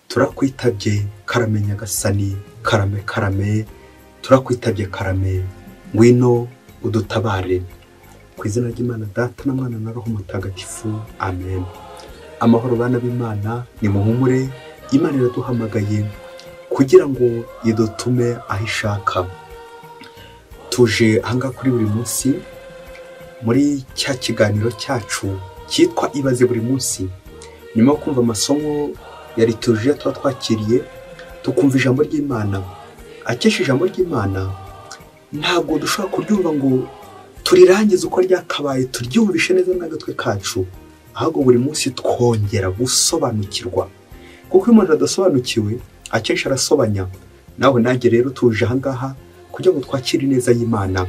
turakwitabye karame nyagasani, karame karame, turakwitabye karame, ngwino udutabare. Ku izina ry'Imana Data na Mwana na Roho Mutagatifu, amen. Amahoro bana b'Imana, ni muhumure, Imana iraduhamagaye kugira ngo idutume aho ishaka. Tuje ahangaha kuri buri munsi muri cya kiganiro cyacu cyitwa Ibaze buri munsi. Nyuma yo kumva amasomo ya liturujia tuba twakiriye, tukumva ijambo ry'Imana. Akesha ijambo ry'Imana ntabwo dushobora kuryumva ngo turirangize uko ryakabaye, turyumvishe neza n'agatwe kacu, ahubwo buri munsi twongera gusobanukirwa. Kuko iyo umuntu adasobanukiwe akesha arasobanya. Nawe nanjye rero tuje ahangaha kugira ngo twakire neza y'Imana.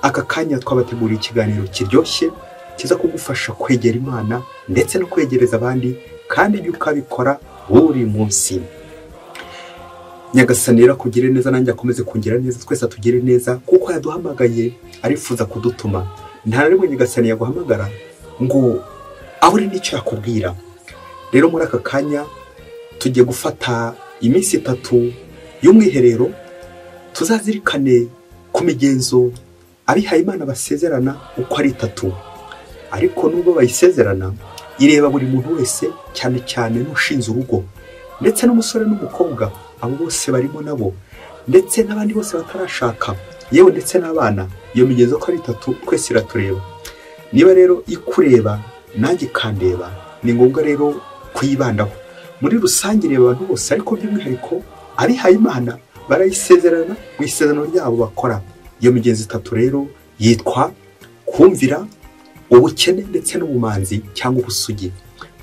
Aka kanya twabateguriye ikiganiro kiryoshye kiza kugufasha kwegera Imana ndetse no kwegereza abandi, kandi ibyo ukabikora buri munsi. Nyagasani akugire neza, nanjye akomeze kungira neza, twese tugire neza, kuko yaduhamagaye arifuza kudutuma. Nta rimwe Nyagasani yaguhamagara ngo abure n'icyo yakubwira. Rero muri aka kanya tugiye gufata iminsi 3 y'umwiherero, tuzazirikane ku migenzo abihaye Imana basezerana uko ari 3. Ariko nubwo bayisezerana ireba buri muntu wese, cyane cyane n'ushinze urugo, ndetse n'umusore n'umukobwa, abo bose barimo nabo, ndetse n'abandi bose batarashaka, yewe ndetse n'abana. Iyo migenzo ko ari 3 twese iratureba. Niba rero ikureba nanjye kandeba, ni ngombwa rero kuyibandaho. Muri rusange reba abantu bose, ariko by'umwihariko abihaye Imana barayisezerana mu isezerano ryabo bakora. Iyo migenzo 3 rero yitwa kumvira, ubukene ndetse n'ubumanzi cyangwa ubusugi.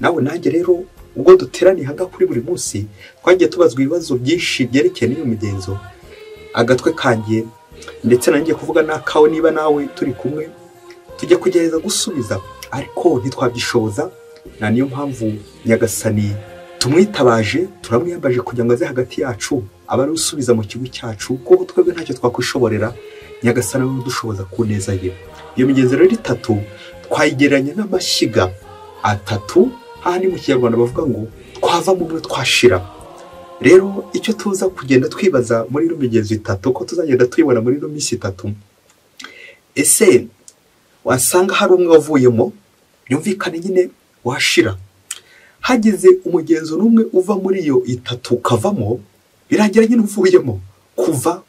Nawe nanjye rero ubwo duteraniye hanga kuri buri munsi, twagiye tubazwa ibibazo byinshi byerekeye n'iyo migenzo. Agatwe kanjye ndetse nanjye kuvuga nakawe, niba nawe turi kumwe tujye kugereza gusubiza, ariko ntitwabyishoboza. Na niyo mpamvu Nyagasani tumwitabaje, turamwiyambaje kugira ngo aze hagati yacu abari usubiza mu kigo cyacu, kuko twebwe ntacyo twakwishoborera. Nyagasani we udushoboza ku neza ye. Iyo migenzo rero 3 twayigereranya n'amashyiga 3, aha ni mu Kinyarwanda bavuga ngo twava mu mwe twashira. Rero icyo tuza kugenda twibaza muri ino migenzo 3, ko tuzagenda tuyibona muri ino minsi 3, ese wasanga hari umwe wavuyemo, byumvikane nyine washira. Hagize umugenzo n'umwe uva muri iyo 3 ukavamo, birangira nyine uvuyemo. Kuva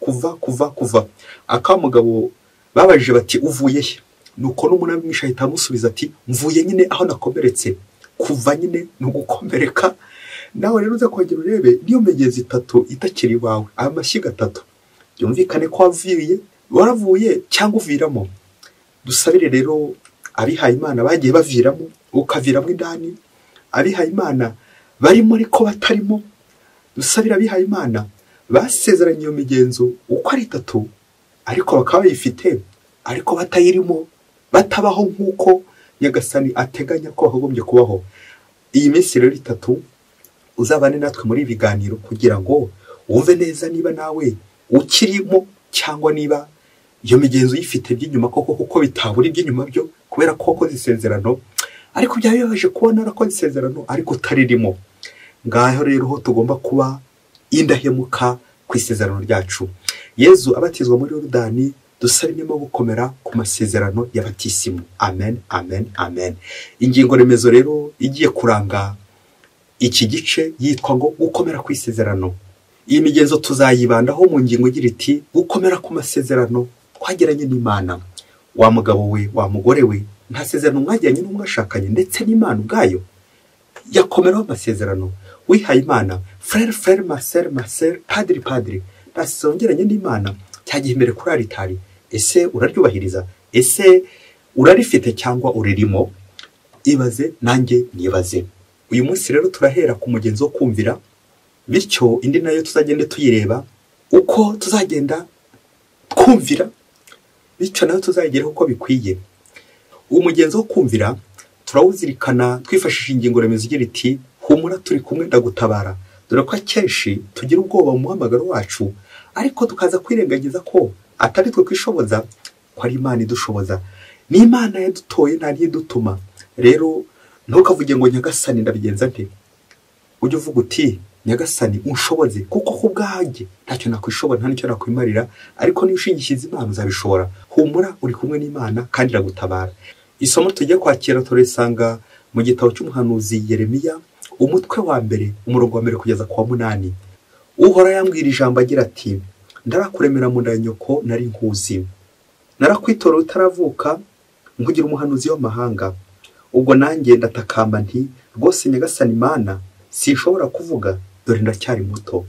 akamugabo babajije bati uvuye he? Nuko n'umunani mwisha ahita amusubiza ati mvuye nyine aho nakomeretse. Kuva nyine nugukomereka. Nawe rero uza kongera urebe niyo migenzo 3 itakiri wawe, amashyiga 3, byumvikane ko waravuye cyangwa uviramo. Dusabire rero abihaye Imana bagiye baviramo, ukaviramo indani. Abihaye Imana barimo ariko batarimo, dusabira abihaye Imana basezeranye iyo migenzo uko ari 3, ariko bakaba bayifite ariko batayirimo, batabaho nk'uko Nyagasani ateganya ko bagombye kubaho. Iyi minsi rero 3 uzabane natwe muri biganiro kugira ngo wumve neza niba nawe ukirimo, cyangwa niba iyo migenzo yifite by'inyuma koko, kuko bitabura iby'inyuma byo kubera ko zisezerano, ariko byabibaje kubona ko zisezerano ariko utaririmo. Ngaho rero ho tugomba kuba indahemuka ku isezerano ryacu. Yezu abatizwa muri Yorodani, dusabiremo gukomera ku masezerano y'abatisimu. Amen, amen, amen. Ingingo remezo rero igiye kuranga iki gice yitwa ngo gukomera ku isezerano. Iyi migenzo tuzayibandaho mu ngingo igira iti gukomera ku masezerano twagiranye n'Imana. Wa mugabo we, wa mugore we, nta sezerano mwagiranye n'umwashakanye ndetse n'Imana ubwayo yakomeraho amasezerano. Wihaye Imana, frère, ma sœur, padiri, ntasongeranye n'Imana cyagiye imbere kuri aritari. Ese uraryubahiriza? Ese urarifite cyangwa uririmo? Ibaze nanjye nibaze. Uyu munsi rero turahera ku mugenzo wo kumvira, bityo indi nayo tuzagende tuyireba uko tuzagenda twumvira, bityo nayo tuzageraho uko bikwiye. Umugenzo wo kumvira turawuzirikana twifashishije ingingo remezo igira iti humura turi kumwe ndagutabara. Dore ko akenshi tugira ubwoba mu muhamagaro wacu, ariko tukaza kwirengagiza ko atari twe kwishoboza, ko ari Imana idushoboza. Ni Imana yadutoye ntari idutuma. Rero ntukavuge ngo Nyagasani ndabigenza nte. Ujye uvuga uti nyagasani unshoboze, kuko ku bwanjye ntacyo nakwishobora, nta nicyo nakwimarira, ariko niba ushingishiriza Imana uzabishobora. Humura, uri kumwe n'Imana kandi iragutabara. Isomo tugiye kwakira turisanga mu gitabo cy'umuhanuzi Yeremiya, umutwe wa mbere, umurongo wa mbere kugeza ku wa 8. Uhora yambwira ijambo agira ati, ndarakuremera mu nda ya nyoko nari nkuzi, narakwitorera utaravuka nkugira umuhanuzi w'amahanga. Ubwo nanjye ndatakamba nti, rwose nyagasani Imana, sinshobora kuvuga, dore ndacyari muto.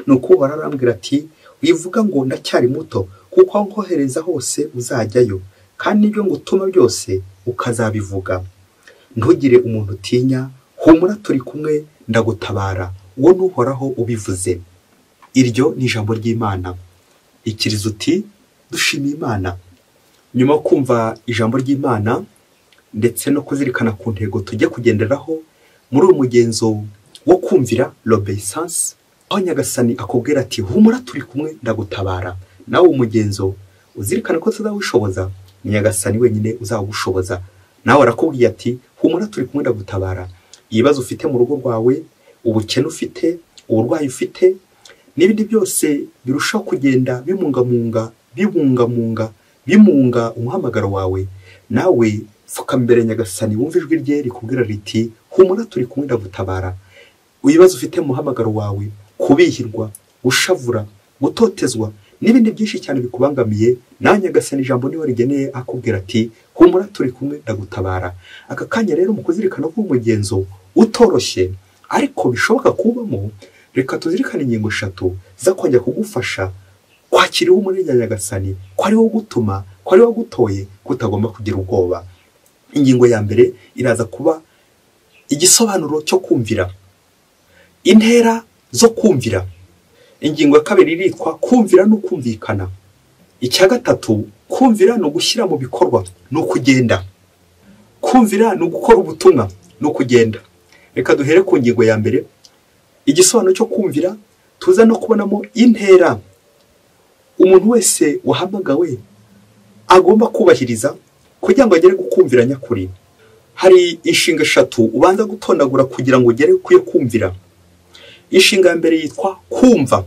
Nuko Uhoraho arambwira ati, wivuga ngo ndacyari muto, kuko aho nkohereza hose uzajyayo, kandi n'ibyo ngutuma byose ukazabivuga. Ntugire umuntu utinya, humura turi kumwe, ndagutabara. Uwo ni Uhoraho ubivuze. Iryo ni ijambo ry'Imana. Ikirizo uti, dushimiye Imana. Nyuma yo kumva ijambo ry'Imana ndetse no kuzirikana ku ntego tujya kugenderaho muri uyu mugenzo wo kumvira l'obéissance, aho nyagasani akubwira ati, humura turi kumwe, ndagutabara. Nawe umugenzo uzirikana ko tuzawishoboza, nyagasani wenyine uzawushoboza. Nawe arakubwiye ati, humura turi kumwe, ndagutabara. Ibibazo ufite mu rugo rwawe, ubukene ufite, uburwayi ufite, n'ibindi byose birushaho kugenda bimunga umuhamagaro wawe, nawe fuka mbere nyagasani wumva ijwi rye rikubwira riti, humura turi kumwe, ndagutabara. Ibibazo ufite mu muhamagaro wawe, kubihirwa, gushavura, gutotezwa, n'ibindi byinshi cyane bikubangamiye, nawe nyagasani ijambo niwe rigeneye akubwira ati, humura turi kumwe, ndagutabara. Aka kanya rero mu kuzirikana ko umugenzo utoroshye ariko bishoboka kubamo, reka tuzirikane ingingo 3 za kongera kugufasha kwakira umurenge nyagasani, ko ari wo gutuma, ko ari wo gutoye, kutagomba kugira ubwoba. Ingingo ya mbere iraza kuba igisobanuro cyo kumvira, intera zo kumvira. Ingingo ya kabiri iritwa kumvira no kumvikana. Icya gatatu, kumvira no gushyira mu bikorwa, no kugenda. Kumvira no gukora ubutumwa, no kugenda. Reka duhere ku ngingo ya mbere, igisobanuro cyo kumvira. Tuza no kubonamo intera umuntu wese wahamagawe agomba kubahiriza kugira ngo agere gukumvira nyakuri. Hari inshinga 3 ubanza gutondagura kugira ngo ugere kuyo kumvira. Inshinga ya mbere yitwa kumva,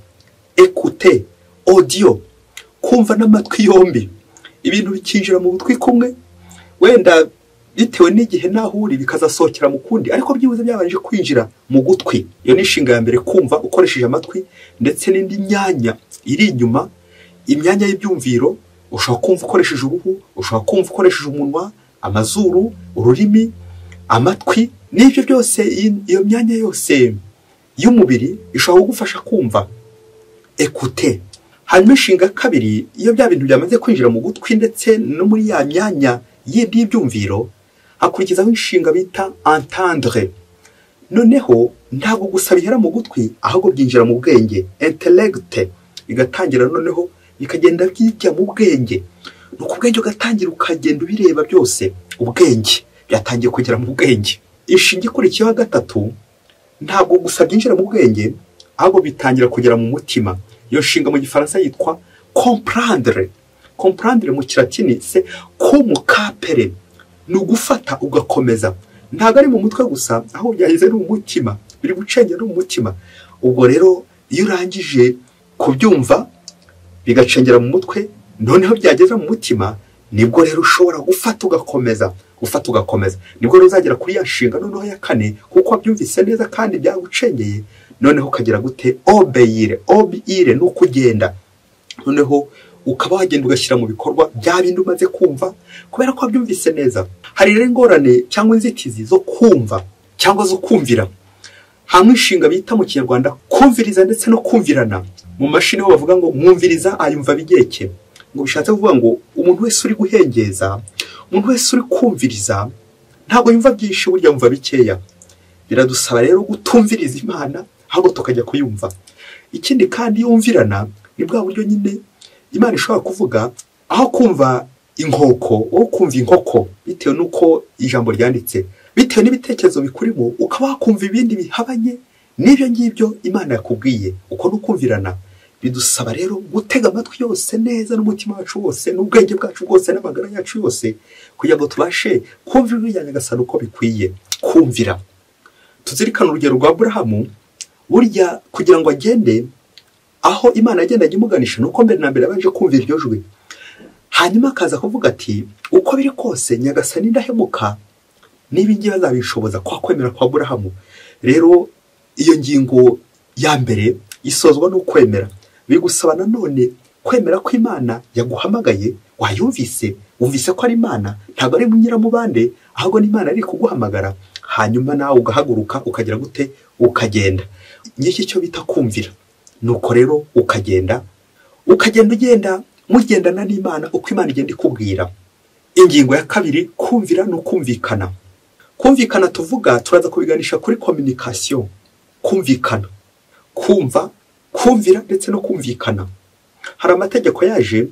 écouter, audio, kumva n'amatwi yombi. Ibintu bikinjira mu gutwi kumwe, wenda bitewe n'igihe naho uri bikazasohokera mu kundi, ariko byibuze byabanje kwinjira mu gutwi. Iyo ni inshinga ya mbere, kumva ukoresheje amatwi, ndetse n'indi myanya iri inyuma, imyanya y'ibyumviro. Ushobora kumva ukoresheje uruhu, ushobora kumva ukoresheje umunwa, amazuru, ururimi, amatwi, n'ibyo byose, iyo myanya yose y'umubiri ishobora kugufasha kumva. Écouter. Hanyuma inshinga kabiri, iyo bya bintu byamaze kwinjira mu gutwi ndetse no muri ya myanya y'ibyumviro, hakurikizaho inshinga bita entendre. Noneho ntabwo gusa bihera mu gutwi, ahubwo byinjira mu bwenge, intellect, bigatangira noneho bikagenda bijya mu bwenge. Nuko ubwenge ugatangira ukagenda ubireba byose, ubwenge byatangiye kugera mu bwenge. Inshinga ikurikiyeho gatatu, ntabwo gusa byinjira mu bwenge, ahubwo bitangira kugera mu mutima. Iyo nshinga mu gifaransa yitwa comprendre. Comprendre mu kilatini c'est comme capere, ni ugufata ugakomeza. Ntabwo ari mu mutwe gusa, aho byageze no mu mutima, biri gucengera no mu mutima. Ubwo rero iyo urangije kubyumva bigacengera mu mutwe, noneho byageze mu mutima, nibwo rero ushobora gufata ugakomeza, gufata ugakomeza. Nibwo rero uzagera kuri ya nshinga noneho ya 4, kuko wabyumvise neza kandi byagucengeye, noneho ukagira gute, obéir, no kugenda. Noneho ukaba wagenda ugashyira mu bikorwa bya bindi umaze kumva, kubera ko wabyumvise neza. Hari rero ingorane cyangwa inzitizi zo kumva cyangwa zo kumvira. Hamwe inshinga bita mu Kinyarwanda kumviriza ndetse no kumvirana. Mu mashini ho bavuga ngo mwumviriza ayumva bigeke, ngo bishatse kuvuga ngo umuntu wese uri guhengeza, umuntu wese uri kumviriza, ntabwo yumva byinshi, burya yumva bikeya. Biradusaba rero gutumviriza Imana, ahubwo tukajya kuyumva. Ikindi kandi yumvirana ni bwa buryo nyine Imana ishobora kuvuga, aho kumva inkoko, wowe kumva inkoko, bitewe nuko ijambo ryanditse, bitewe n'ibitekerezo bikurimo, ukaba wakumva ibindi bihabanye n'ibyo ngibyo Imana yakubwiye. Uko nukumvirana. Bidusaba rero gutega amatwi yose neza n'umutima wacu wose, n'ubwenge bwacu bwose, n'amagara yacu yose, kugira ngo tubashe kumva ibijyanye Nyagasani uko bikwiye. Kumvira. Tuzirikana urugero rwa Aburahamu. burya kugira ngo agende aho Imana yagendaga imuganisha nuko mbere na mbere abanje kumva iryo jwi, hanyuma akaza kuvuga ati uko biri kose Nyagasani ndahemuka, niba ngiye bazabishoboza kwa kwemera kwa Aburahamu. Rero iyo ngingo ya mbere isozwa no kwemera, bigusaba nanone kwemera ko Imana yaguhamagaye, wayumvise, wumvise ko ari Imana, ntabwo ari nyiramubande, ahubwo ni Imana ari kuguhamagara, hanyuma nawe ugahaguruka ukagira gute, ukagenda. N'iki cyo bita kumvira. Nuko rero ukagenda ugenda mugendana n'Imana uko Imana igenda ikubwira. Ingingo ya kabiri, kumvira no kumvikana. Kumvikana tuvuga turaza kubiganisha kuri communication. Kumvikana, kumva, kumvira ndetse no kumvikana. Hari amategeko yaje,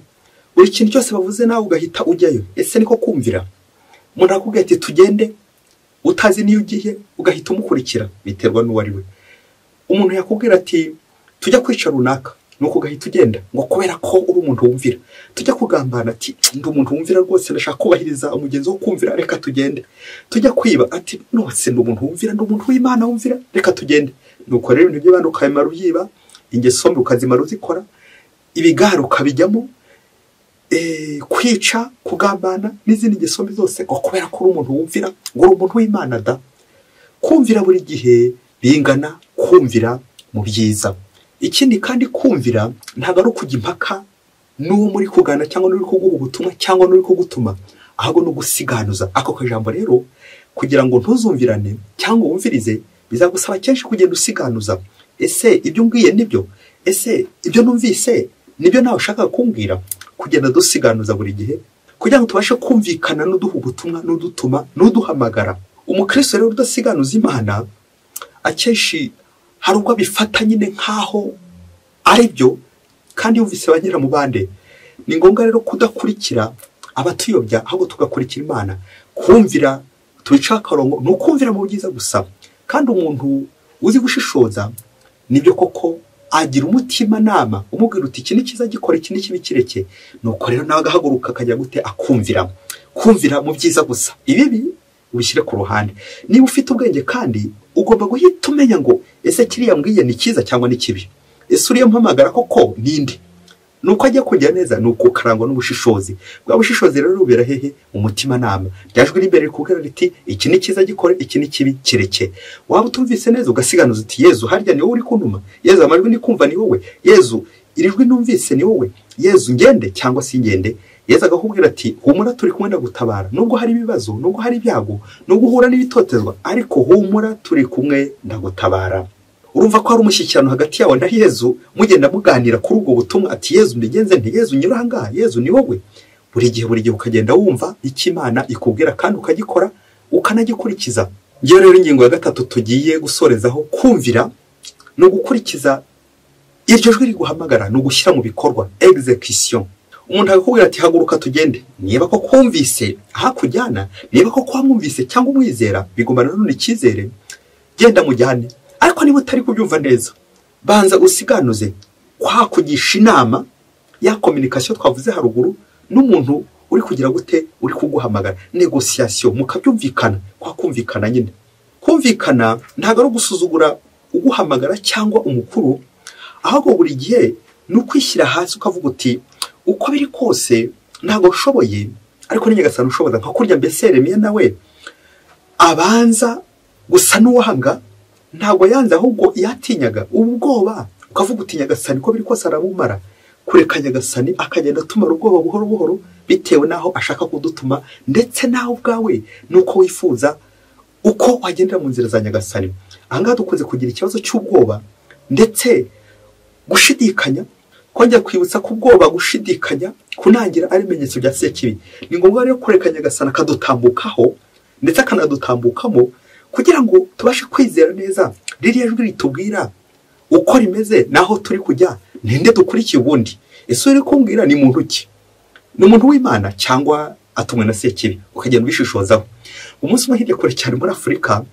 buri kintu cyose bavuze nawe ugahita ujyayo. Ese niko kumvira? Umuntu akubwira ati tugende, utazi niyo ugiye ugahita umukurikira, biterwa n'uwo ari we. Umuntu yakubwira ati tujya kwica runaka, nuko ugahita ugenda ngo kubera ko uri umuntu wumvira. Tujya kugambana ati ndi umuntu wumvira rwose, ndashaka kubahiriza umugenzo wo kumvira, reka tugende. Tujya kwiba ati nose ndi umuntu wumvira, ndi umuntu w'Imana wumvira, reka tugende. Nuko rero ibintu by'abantu ukabimara uyiba, ingeso mbi ukazimara uzikora, ibigara ukabijyamo, kwica, kugambana n'izindi ngeso mbi zose ngo kubera ko uri umuntu wumvira, ngo uri umuntu w'Imana da. Kumvira buri gihe bingana kumvira mu byiza. Ikindi kandi kumvira ntabwo ari ukujya impaka n'uwo muri kugana cyangwa n'uri kuguha ubutumwa cyangwa n'uri kugutuma, ahubwo no gusiganuza. Ako kajambo rero kugira ngo ntuzumvirane cyangwa wumvirize bizagusaba kenshi kugenda usiganuza. Ese ibyo umbwiye nibyo? Ese ibyo numvise nibyo nawe ushaka kumbwira? Kugenda dusiganuza buri gihe kugira ngo tubashe kumvikana n'uduha ubutumwa n'udutuma n'uduhamagara. Umukristo rero udasiganuza Imana akenshi hari ubwo bifata nyine nkaho ari byo kandi yumvise banyira mu bande. Ni ngombwa rero kudakurikira abatuyobya, ahubwo tugakurikira Imana. Kumvira tubica akarongo ni ukumvira mu byiza gusa. Kandi umuntu uzi gushishoza nibyo koko agira umutima nama umubwira uti iki ni cyiza gikora, iki ni kibi kireke. Nuko rero nawe agahaguruka akajya gute, akumvira. Kumvira mu byiza gusa, ibibi ubishyire ku ruhande. Niba ufite ubwenge kandi ugomba guhita umenya ngo ese kiriya mbwiye ni cyiza cyangwa ni kibi. Ese uriya mpamagara koko ninde? Nuko ajya kujya neza, nuko karangwa n'ubushishozi. Bwa bushishozi rero rubera hehe? Umutima nama. Ryajwe rimbere kubwira riti iki ni cyiza gikore, iki ni kibi kireke. Waba utumvise neza ugasiganuza uti Yezu harya ni wowe uri kuntuma? Yezu amajwi ni kumva ni wowe? Yezu irijwi numvise ni wowe? Yezu ngende cyangwa si ngende? Yezu agakubwira ati humura turi kumwe ndagutabara, nubwo hari ibibazo, nubwo hari ibyago, nubwo uhura n'ibitotezwa, ariko humura turi kumwe ndagutabara. Urumva ko hari umushyikirano hagati yawe na Yezu, mugenda muganira kuri ubwo butumwa ati Yezu mbigenze nti, Yezu nyura ahangaha, Yezu ni wowe. Buri gihe ukagenda wumva icyo Imana ikubwira kandi ukagikora ukanagikurikiza. Ngiye rero ingingo ya gatatu tugiye gusorezaho, kumvira no gukurikiza iryo jwi riguhamagara, no gushyira mu bikorwa, execution. Umuntu akakubwira ati haguruka tugende, niba ko kumvise hakujyana, niba ko kwamwumvise cyangwa umwizera, bigomba none icyizere, genda mujyane. Ariko niba utari kubyumva neza, banza usiganuze, kwakugisha inama ya communication twavuze haruguru n'umuntu uri kugira gute, uri kuguhamagara, negotiation, mukabyumvikana. Kwa kumvikana nyine, kumvikana ntabwo ari gusuzugura uguhamagara cyangwa umukuru, ahubwo buri gihe ni ukwishyira hasi ukavuga uti uko biri kose ntabwo ushoboye, ariko ni Nyagasani ushoboza. Nka kurya mbese Yeremiya nawe abanza gusa n'uwahanga, ntabwo yanze ahubwo yatinyaga ubwoba, ukavuga uti Nyagasani ko biri kose arabumara. Kureka Nyagasani akagenda atumara ubwoba buhoro buhoro bitewe naho ashaka kudutuma, ndetse nawe ubwawe nuko wifuza uko wagendera mu nzira za Nyagasani. Ahangaha dukunze kugira ikibazo cy'ubwoba ndetse gushidikanya. Kongera kwibutsa ko ubwoba, gushidikanya, kunangira ari ibimenyetso bya sekibi. Ni ngombwa rero kureka Nyagasani akadutambukaho ndetse akanadutambukamo kugira ngo tubashe kwizera neza ririya jwi ritubwira uko rimeze naho turi kujya. Ninde dukurikiye ubundi? Ese uri kumbwira ni muntu ki? Ni umuntu w'Imana cyangwa atumwe na sekibi? Ukagenda ubishishozaho. Umunsi umwe hirya kure cyane muri Afurika,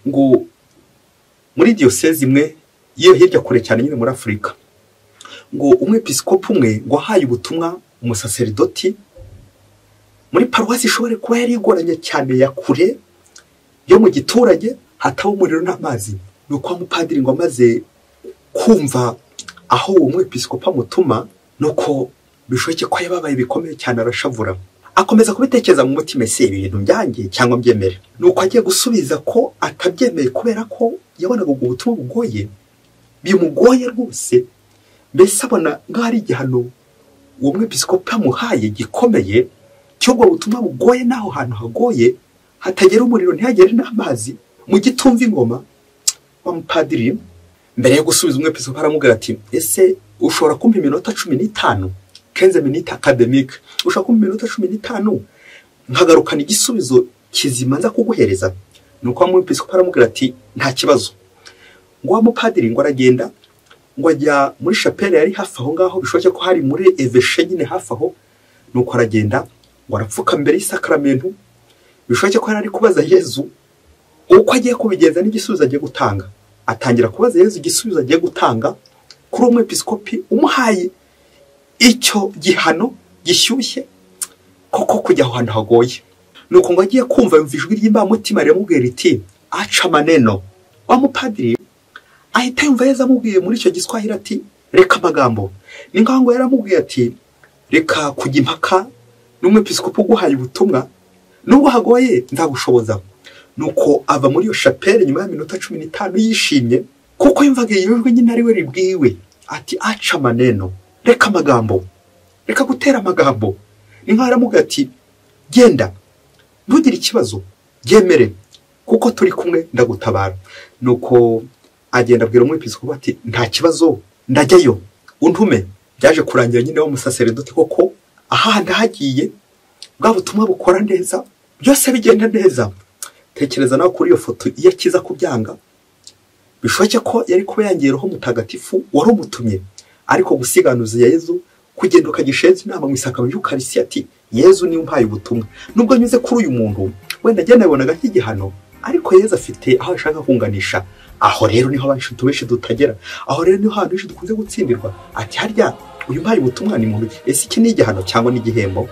ngo muri diocese imwe iyo hirya kure cyane nyine muri Afurika, ngo umwepiskopi umwe ngo ahaye ubutumwa umusaserdoti muri paruwasi ishobore kuba yari igoranye cyane ya kure yo mu giturage, hataba umuriro n'amazi. nuko umupadiri ngo amaze kumva aho uwo mwepiskopa mutuma nuko bishoke ko yababaye bikomeye cyane arashavura akomeza kubitekereza mu mutima ese ibintu byanjye cyangwa mbyemere nuko agiye gusubiza ko atabyemeye kubera ko yabonaga ubwo butumwa bugoye bimugoye rwose mbese abona nk'ari igihano uwo mwepiskopa muhaye gikomeye cy'ubwo butumwa bugoye naho hantu hagoye hatagera umuriro ntihagere n'amazi mu gitumva ingoma wa mupadiri mbere yo gusubiza umwepiskopa aramubwira ati ese ushobora kumpa iminota 15 15 minutes academique ushaka kumpa iminota 15 nkagarukana igisubizo kizima nza kuguhereza nuko umwepiskopa aramubwira ati nta kibazo ngo wa mupadiri ngo aragenda ngo ajya muri chapelle yari hafi aho ngaho bishoke ko hari muri evêché nyine hafi aho nuko aragenda ngo arapfuka mbere y'isakramento bishoke ko ari kubaza Yezu uko agiye kubigenza n'igisubizo agiye gutanga atangira kubaza Yezu igisubizo agiye gutanga kuri umwepiskopi umuhaye icyo gihano gishyushye koko kujya aho hantu hagoye nuko ngo agiye kumva ijwi ry'imbamutima riramubwira riti aca maneno wa mupadiri ahita yumva Yezu amubwiye muri icyo giswahili ati reka amagambo ni ngaho ngo yaramubwiye ati reka kujya impaka n'umwepiskopi uguhaye ubutumwa nubwo hagoye nzagushoboza nuko ava muri iyo chapelle nyuma y'aminota 15 yishimye kuko yumvaga yijwe nyine ari we ribwiwe ati aca maneno reka amagambo reka gutera amagambo ni nkaho aramubwira ati genda ntugire ikibazo byemere kuko turi kumwe ndagutabara nuko agenda abwira umwepiskopi ati nta kibazo ndajyayo untume byaje kurangira nyine wo musaseredoti koko aha ndahagiye bwa butumwa bukora neza byose bigenda neza tekereza nawe kuri iyo foto iyo kiza kubyanga bishoke ko yari kuba yangiyeho mutagatifu wari umutumye ariko gusiganuza Yezu kugenda ukagishenza inama mu isakaro y'Ukarisi ati Yezu ni umpaye ubutumwa nubwo nyuze kuri uyu muntu wenda jye nabonaga nk'igihano ariko Yezu afite aho ashaka kunganisha aho rero niho abantu benshi dutagera aho rero niho abantu benshi dukunze gutsindirwa ati harya uyu mpaye ubutumwa ni muntu ese iki ni igihano cyangwa ni igihembo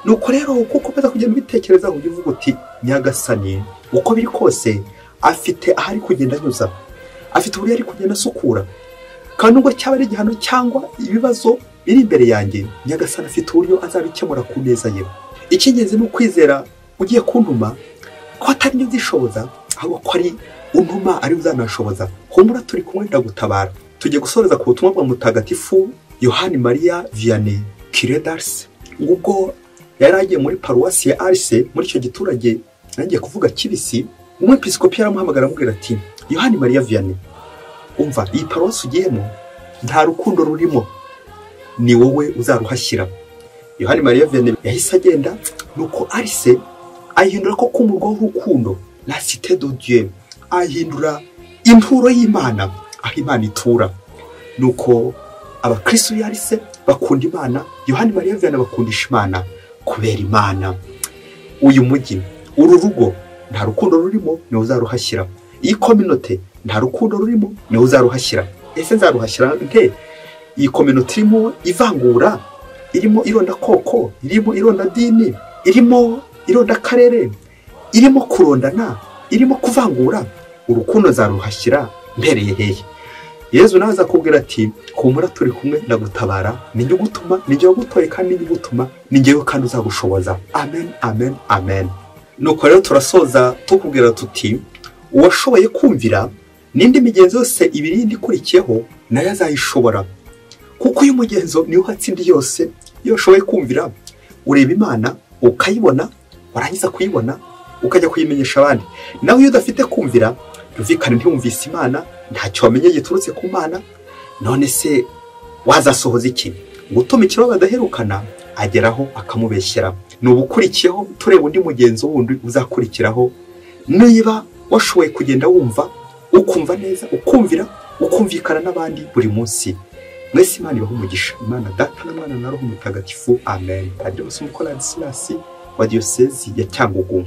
nuko rero kuko peza kugenda ubitekereza aho uvuga uti Nyagasani uko biri kose afite ahari kugenda anyuza afite uburyo ari kugenda asukura kandi ubwo cyaba ari igihano cyangwa ibibazo biri imbere yanjye Nyagasani afite uburyo azabikemura ku neza ye icyingenzi ni ukwizera ugiye kuntuma ko atari nyo zishoboza ahubwo ko ari untuma ari uzanashoboza humura turi kumwe ndagutabara tugiye gusoreza ku butumwa bwa mutagatifu Yohani Maria Vianney Curé d'Ars ubwo yari agiye muri paruwasi ya Arse muri icyo giturage nangiye kuvuga Kibisi umwepiskopi yaramuhamagara amubwira ati Yohani Maria Vianney umva iyi paruwasi ugiyemo nta rukundo rurimo ni wowe uzaruhashyira Yohani Maria Vianney yahise agenda nuko Arse ayihindura ko kumurwa w'urukundo la cité de Dieu ahindura inturo y'Imana aho Imana itura nuko abakristo yarise bakunda Imana Yohani Maria Vianney bakundisha Imana kubera Imana uyu mujyi uru rugo nta rukundo rurimo ni uzaruhashyira iyi communauté nta rukundo rurimo ni uzaruhashyira ese nzaruhashyira nte iyi communauté irimo ivangura irimo ironda koko irimo ironda dini irimo ironda karere irimo kurondana irimo kuvangura urukundo zaruhashyira mpereye hehe Yezu nawe azakubwira ati humura turi kumwe ndagutabara ninjye gutuma ninjye wagutoye kandi ninjye gutuma ninjye kandi uzagushoboza amen amen amen nuko rero turasoza tukubwira tuti uwashoboye kumvira nindi migenzo yose ibirindi kurikiyeho nayo azayishobora kuko uyu mugenzo niyo hatsindi yose iyo ushoboye kumvira ureba Imana ukayibona warangiza kuyibona ukajya kuyimenyesha abandi nawe iyo udafite kumvira ruvikana ntiwumvise Imana ntacyo wamenye giturutse ku Mana none se wazasohoza iki gutuma ikiro badaherukana ageraho akamubeshyera nubukurikiyeho tureba undi mugenzo wundi uzakurikiraho niba washoboye kugenda wumva ukumva neza ukumvira ukumvikana n'abandi buri munsi mwese Imana ibaho umugisha Imana Data na Mwana na Roho Mutagatifu amen. Padiri Musumukora Ladislas wa diocese ya Cyangugu.